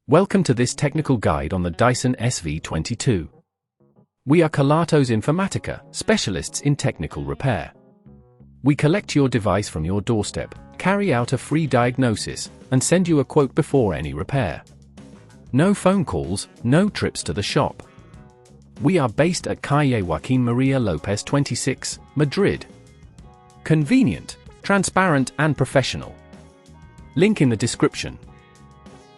Welcome to this technical guide on the Dyson SV22. We are Kelatos Informatica, specialists in technical repair. We collect your device from your doorstep, carry out a free diagnosis, and send you a quote before any repair. No phone calls, no trips to the shop. We are based at Calle Joaquín María López 26, Madrid. Convenient, transparent and professional. Link in the description.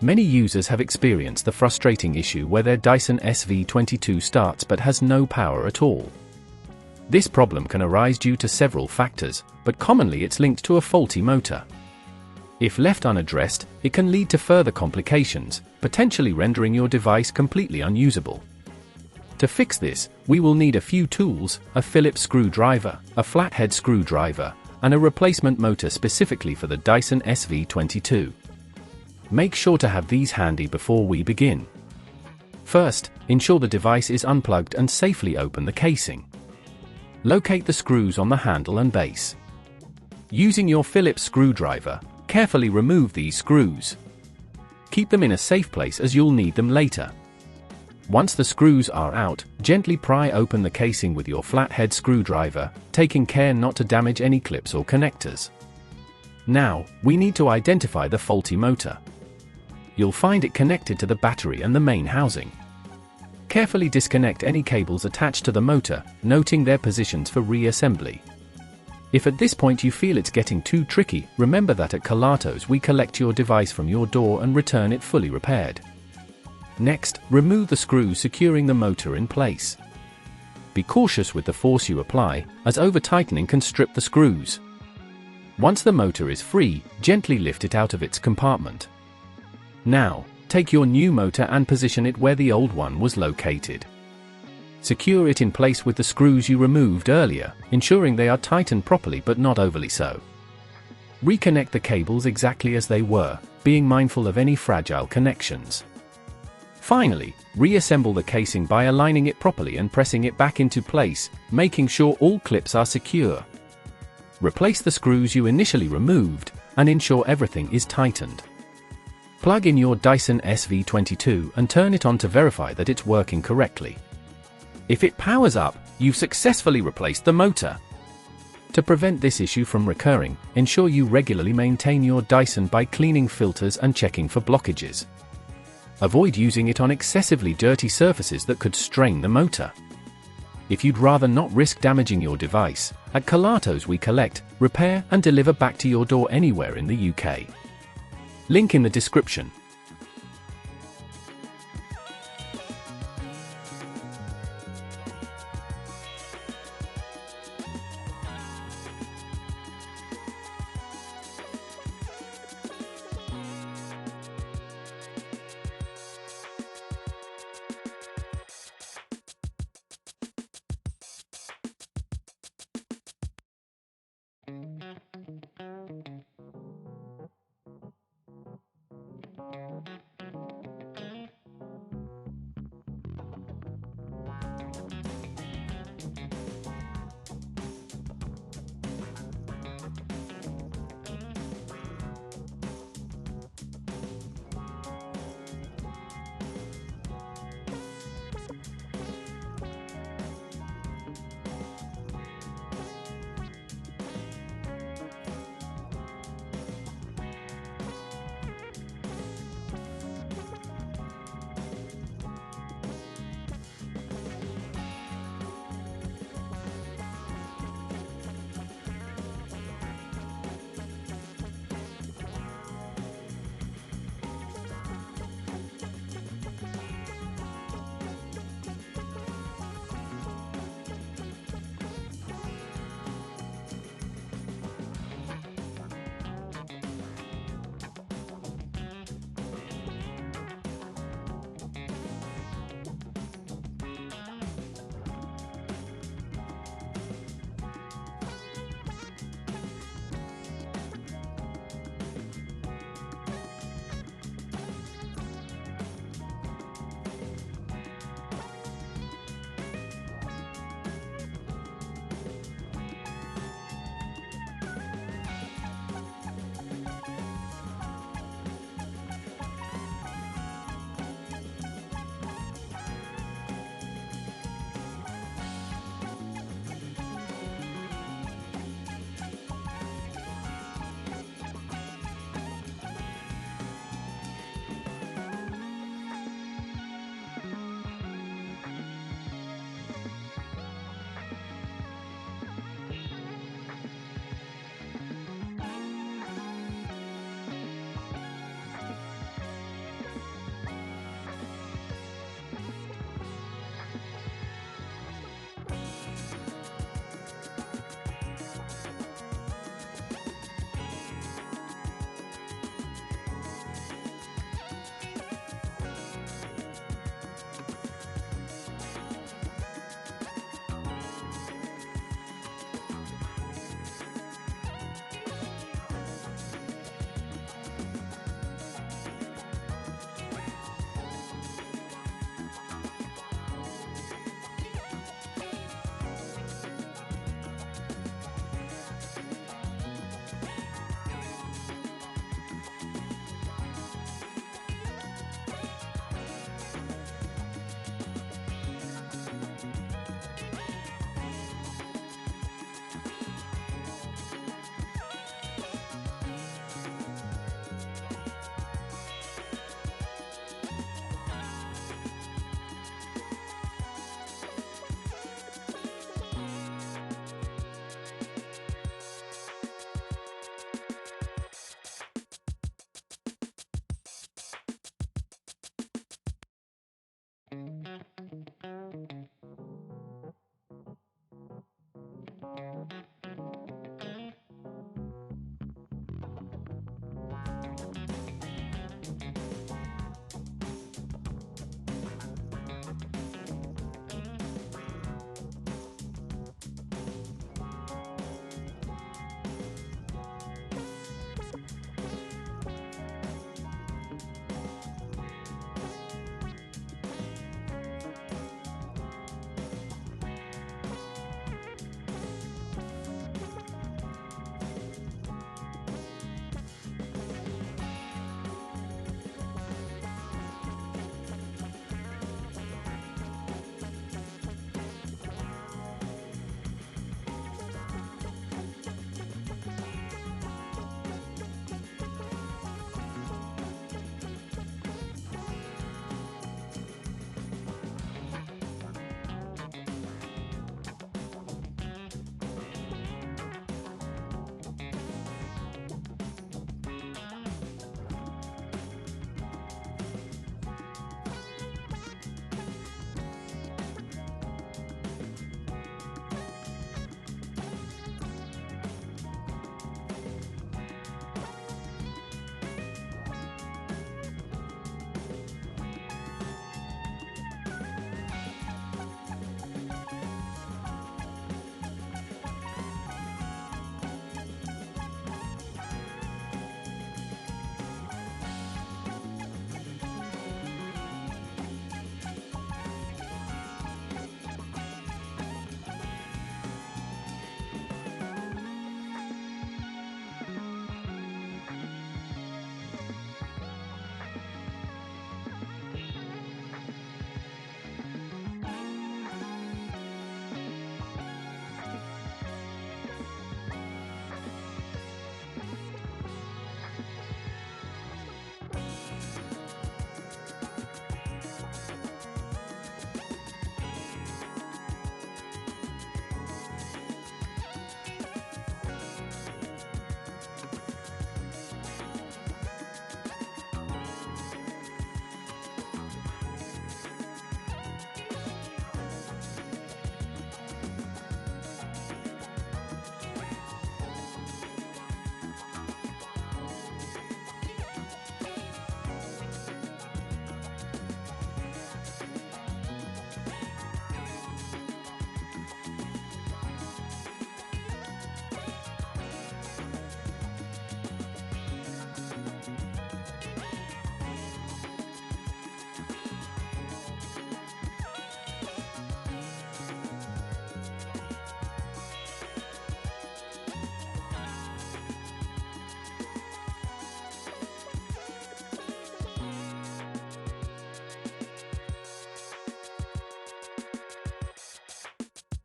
Many users have experienced the frustrating issue where their Dyson SV22 starts but has no power at all. This problem can arise due to several factors, but commonly it's linked to a faulty motor. If left unaddressed, it can lead to further complications, potentially rendering your device completely unusable. To fix this, we will need a few tools: a Phillips screwdriver, a flathead screwdriver, and a replacement motor specifically for the Dyson SV22. Make sure to have these handy before we begin. First, ensure the device is unplugged and safely open the casing. Locate the screws on the handle and base. Using your Phillips screwdriver, carefully remove these screws. Keep them in a safe place as you'll need them later. Once the screws are out, gently pry open the casing with your flathead screwdriver, taking care not to damage any clips or connectors. Now, we need to identify the faulty motor. You'll find it connected to the battery and the main housing. Carefully disconnect any cables attached to the motor, noting their positions for reassembly. If at this point you feel it's getting too tricky, remember that at Kelatos we collect your device from your door and return it fully repaired. Next, remove the screws securing the motor in place. Be cautious with the force you apply, as over-tightening can strip the screws. Once the motor is free, gently lift it out of its compartment. Now, take your new motor and position it where the old one was located. Secure it in place with the screws you removed earlier, ensuring they are tightened properly but not overly so. Reconnect the cables exactly as they were, being mindful of any fragile connections. Finally, reassemble the casing by aligning it properly and pressing it back into place, making sure all clips are secure. Replace the screws you initially removed, and ensure everything is tightened. Plug in your Dyson SV22 and turn it on to verify that it's working correctly. If it powers up, you've successfully replaced the motor. To prevent this issue from recurring, ensure you regularly maintain your Dyson by cleaning filters and checking for blockages. Avoid using it on excessively dirty surfaces that could strain the motor. If you'd rather not risk damaging your device, at Kelatos we collect, repair and deliver back to your door anywhere in the UK. Link in the description.